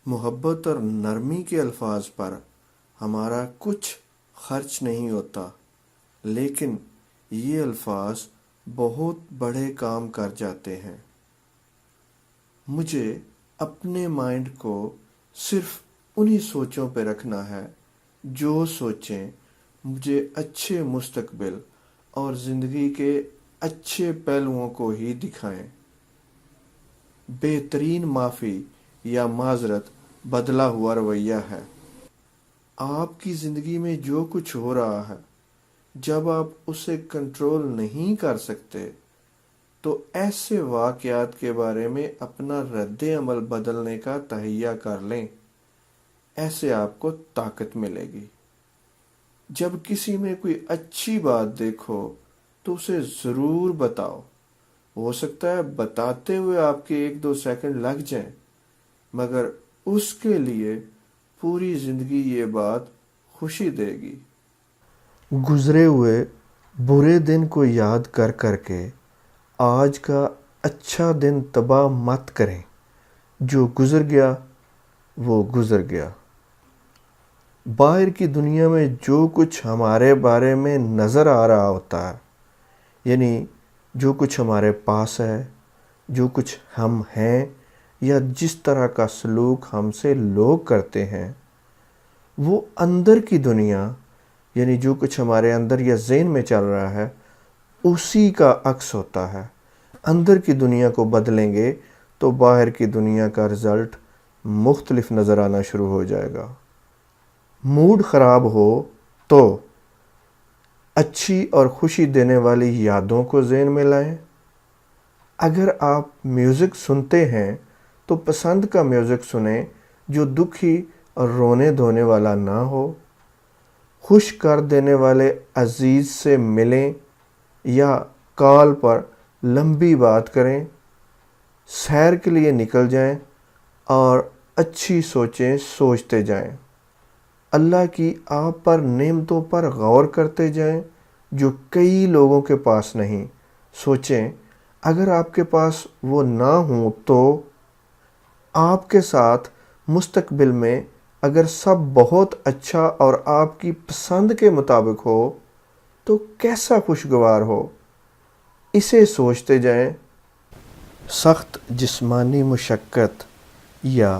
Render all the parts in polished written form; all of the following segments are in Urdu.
محبت اور نرمی کے الفاظ پر ہمارا کچھ خرچ نہیں ہوتا، لیکن یہ الفاظ بہت بڑے کام کر جاتے ہیں۔ مجھے اپنے مائنڈ کو صرف انہی سوچوں پہ رکھنا ہے جو سوچیں مجھے اچھے مستقبل اور زندگی کے اچھے پہلوؤں کو ہی دکھائیں۔ بہترین معافی یا معذرت بدلا ہوا رویہ ہے۔ آپ کی زندگی میں جو کچھ ہو رہا ہے، جب آپ اسے کنٹرول نہیں کر سکتے تو ایسے واقعات کے بارے میں اپنا رد عمل بدلنے کا تہیہ کر لیں۔ ایسے آپ کو طاقت ملے گی۔ جب کسی میں کوئی اچھی بات دیکھو تو اسے ضرور بتاؤ۔ ہو سکتا ہے بتاتے ہوئے آپ کے 1-2 سیکنڈ لگ جائیں، مگر اس کے لیے پوری زندگی یہ بات خوشی دے گی۔ گزرے ہوئے برے دن کو یاد کر کر کے آج کا اچھا دن تباہ مت کریں۔ جو گزر گیا وہ گزر گیا۔ باہر کی دنیا میں جو کچھ ہمارے بارے میں نظر آ رہا ہوتا ہے، یعنی جو کچھ ہمارے پاس ہے، جو کچھ ہم ہیں، یا جس طرح کا سلوک ہم سے لوگ کرتے ہیں، وہ اندر کی دنیا، یعنی جو کچھ ہمارے اندر یا ذہن میں چل رہا ہے، اسی کا عکس ہوتا ہے۔ اندر کی دنیا کو بدلیں گے تو باہر کی دنیا کا رزلٹ مختلف نظر آنا شروع ہو جائے گا۔ موڈ خراب ہو تو اچھی اور خوشی دینے والی یادوں کو ذہن میں لائیں۔ اگر آپ میوزک سنتے ہیں تو پسند کا میوزک سنیں جو دکھی اور رونے دھونے والا نہ ہو۔ خوش کر دینے والے عزیز سے ملیں یا کال پر لمبی بات کریں۔ سیر کے لیے نکل جائیں اور اچھی سوچیں سوچتے جائیں۔ اللہ کی آپ پر نعمتوں پر غور کرتے جائیں جو کئی لوگوں کے پاس نہیں۔ سوچیں اگر آپ کے پاس وہ نہ ہوں تو آپ کے ساتھ مستقبل میں اگر سب بہت اچھا اور آپ کی پسند کے مطابق ہو تو کیسا خوشگوار ہو، اسے سوچتے جائیں۔ سخت جسمانی مشقت یا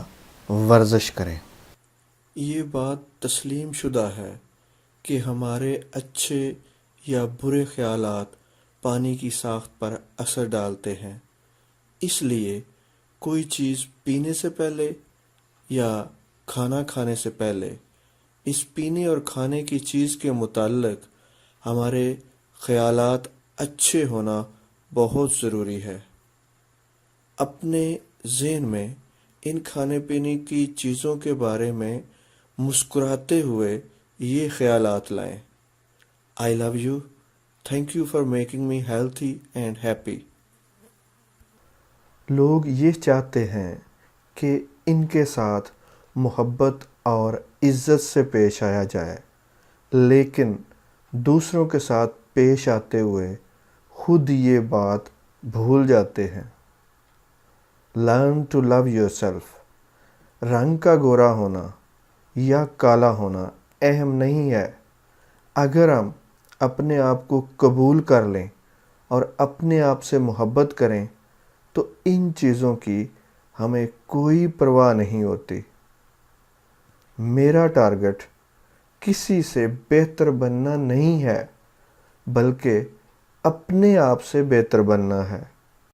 ورزش کریں۔ یہ بات تسلیم شدہ ہے کہ ہمارے اچھے یا برے خیالات پانی کی ساخت پر اثر ڈالتے ہیں۔ اس لیے کوئی چیز پینے سے پہلے یا کھانا کھانے سے پہلے اس پینے اور کھانے کی چیز کے متعلق ہمارے خیالات اچھے ہونا بہت ضروری ہے۔ اپنے ذہن میں ان کھانے پینے کی چیزوں کے بارے میں مسکراتے ہوئے یہ خیالات لائیں: I love you. Thank you for making me healthy and happy. لوگ یہ چاہتے ہیں کہ ان کے ساتھ محبت اور عزت سے پیش آیا جائے، لیکن دوسروں کے ساتھ پیش آتے ہوئے خود یہ بات بھول جاتے ہیں۔ Learn to love yourself. رنگ کا گورا ہونا یا کالا ہونا اہم نہیں ہے۔ اگر ہم اپنے آپ کو قبول کر لیں اور اپنے آپ سے محبت کریں تو ان چیزوں کی ہمیں کوئی پرواہ نہیں ہوتی۔ میرا ٹارگٹ کسی سے بہتر بننا نہیں ہے، بلکہ اپنے آپ سے بہتر بننا ہے۔